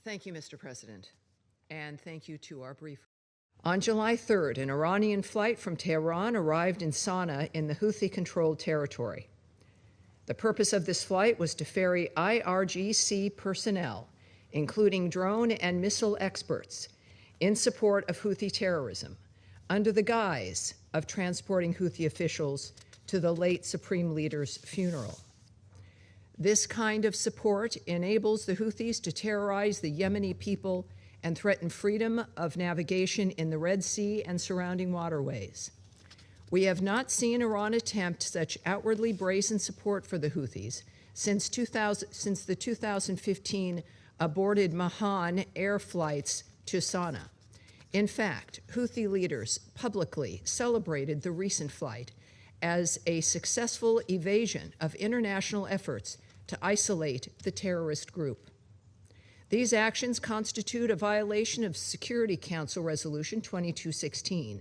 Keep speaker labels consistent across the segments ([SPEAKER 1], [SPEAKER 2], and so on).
[SPEAKER 1] Thank you, Mr. President, and thank you to our briefer. On July 3rd, an Iranian flight from Tehran arrived in Sana'a in the Houthi-controlled territory. The purpose of this flight was to ferry IRGC personnel, including drone and missile experts, in support of Houthi terrorism, under the guise of transporting Houthi officials to the late Supreme Leader's funeral. This kind of support enables the Houthis to terrorize the Yemeni people and threaten freedom of navigation in the Red Sea and surrounding waterways. We have not seen Iran attempt such outwardly brazen support for the Houthis since the 2015 aborted Mahan air flights to Sana'a. In fact, Houthi leaders publicly celebrated the recent flight as a successful evasion of international efforts to isolate the terrorist group. These actions constitute a violation of Security Council Resolution 2216.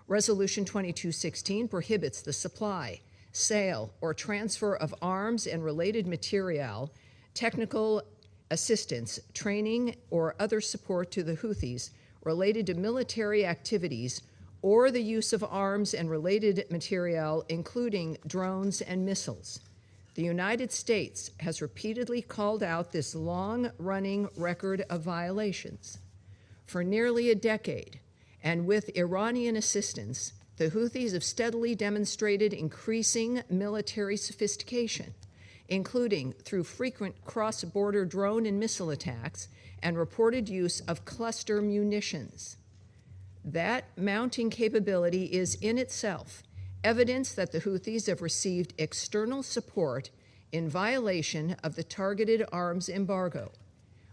[SPEAKER 1] Resolution 2216 prohibits the supply, sale, or transfer of arms and related material, technical assistance, training, or other support to the Houthis related to military activities or the use of arms and related material, including drones and missiles. The United States has repeatedly called out this long-running record of violations. For nearly a decade, and with Iranian assistance, the Houthis have steadily demonstrated increasing military sophistication, including through frequent cross-border drone and missile attacks and reported use of cluster munitions. That mounting capability is in itself evidence that the Houthis have received external support in violation of the targeted arms embargo.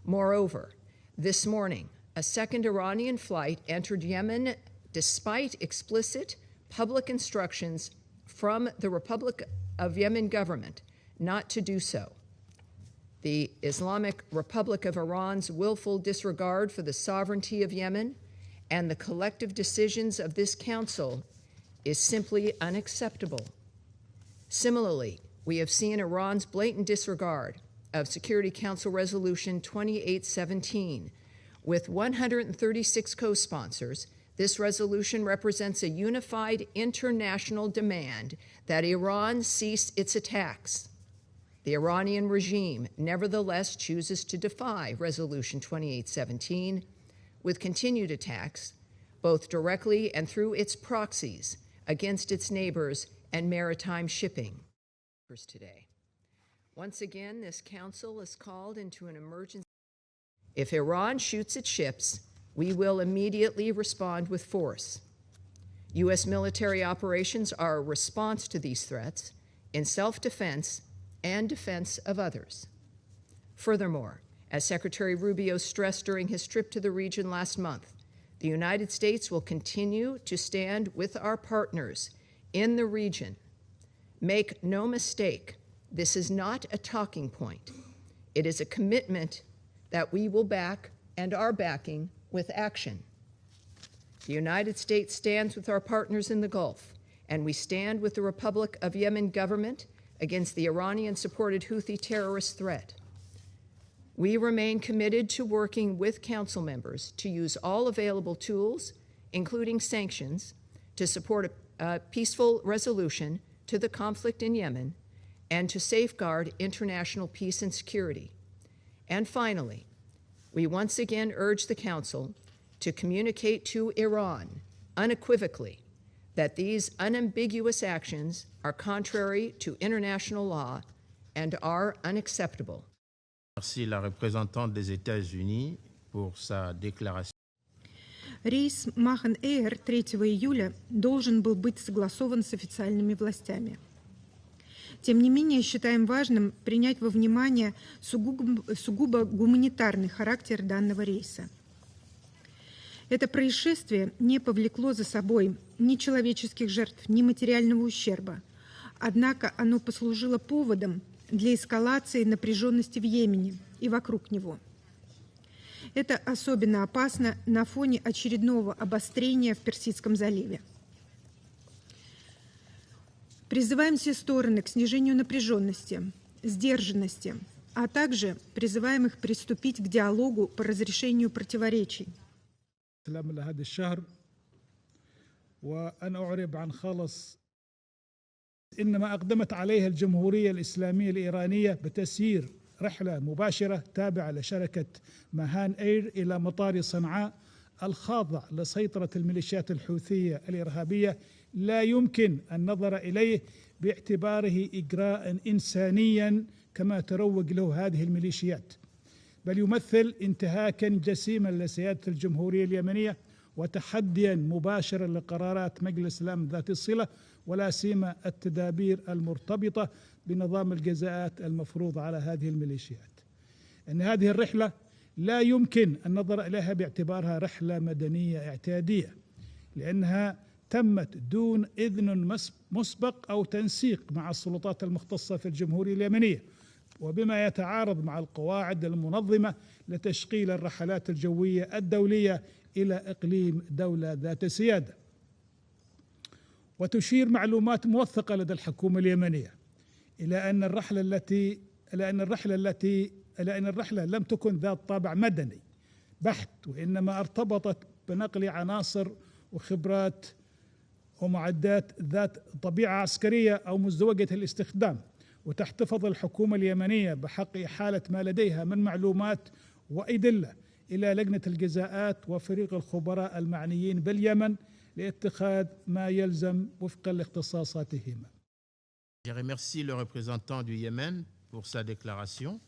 [SPEAKER 1] Moreover, this morning, a second Iranian flight entered Yemen despite explicit public instructions from the Republic of Yemen government not to do so. The Islamic Republic of Iran's willful disregard for the sovereignty of Yemen and the collective decisions of this council is simply unacceptable. Similarly, we have seen Iran's blatant disregard of Security Council Resolution 2817. With 136 co-sponsors, this resolution represents a unified international demand that Iran cease its attacks. The Iranian regime nevertheless chooses to defy Resolution 2817 with continued attacks, both directly and through its proxies, against its neighbors and maritime shipping. Today. Once again, this council is called into an emergency. If Iran shoots its ships, we will immediately respond with force. U.S. military operations are a response to these threats in self-defense and defense of others. Furthermore, as Secretary Rubio stressed during his trip to the region last month, the United States will continue to stand with our partners in the region. Make no mistake, this is not a talking point. It is a commitment that we will back and are backing with action. The United States stands with our partners in the Gulf, and we stand with the Republic of Yemen government against the Iranian-supported Houthi terrorist threat. We remain committed to working with council members to use all available tools, including sanctions, to support a peaceful resolution to the conflict in Yemen and to safeguard international peace and security. And finally, we once again urge the Council to communicate to Iran unequivocally that these unambiguous actions are contrary to international law and are unacceptable.
[SPEAKER 2] Merci la représentante des États-Unis pour sa déclaration.
[SPEAKER 3] Рейс Махан Эйр 3 июля должен был быть согласован с официальными властями. Тем не менее, считаем важным принять во внимание сугубо гуманитарный характер данного рейса. Это происшествие не повлекло за собой ни человеческих жертв, ни материального ущерба. Однако оно послужило поводом для эскалации напряженности в Йемене и вокруг него. Это особенно опасно на фоне очередного обострения в Персидском заливе. Призываем все стороны к снижению напряженности, сдержанности а также призываем их приступить к диалогу по разрешению противоречий.
[SPEAKER 4] هذا الشهر وأنا أعرب عن خالص إنما أقدمت عليها الجمهورية الإسلامية الإيرانية بتسيير رحلة مباشرة تابعة لشركة مهان إير إلى مطار صنعاء الخاضع لسيطرة الميليشيات الحوثية الإرهابية، لا يمكن النظر إليه باعتباره إجراء إنسانيا كما تروج له هذه الميليشيات، بل يمثل انتهاكا جسيما لسيادة الجمهورية اليمنية وتحديا مباشرا لقرارات مجلس الأمن ذات الصلة، ولا سيما التدابير المرتبطة بنظام الجزاءات المفروض على هذه الميليشيات. أن هذه الرحلة لا يمكن النظر إليها باعتبارها رحلة مدنية اعتيادية، لأنها تمت دون إذن مسبق أو تنسيق مع السلطات المختصة في الجمهورية اليمنية، وبما يتعارض مع القواعد المنظمة لتشغيل الرحلات الجوية الدولية إلى إقليم دولة ذات سيادة. وتشير معلومات موثقة لدى الحكومة اليمنية إلى أن الرحلة لم تكن ذات طابع مدني بحت، وإنما ارتبطت بنقل عناصر وخبرات ومعدات ذات طبيعة عسكرية أو مزدوجة الاستخدام، وتحتفظ الحكومة اليمنية بحق إحالة ما لديها من معلومات وأدلة إلى لجنة الجزاءات وفريق الخبراء المعنيين باليمن لاتخاذ ما يلزم وفقا لاختصاصاتهما.
[SPEAKER 2] Je remercie le représentant du Yémen pour sa déclaration.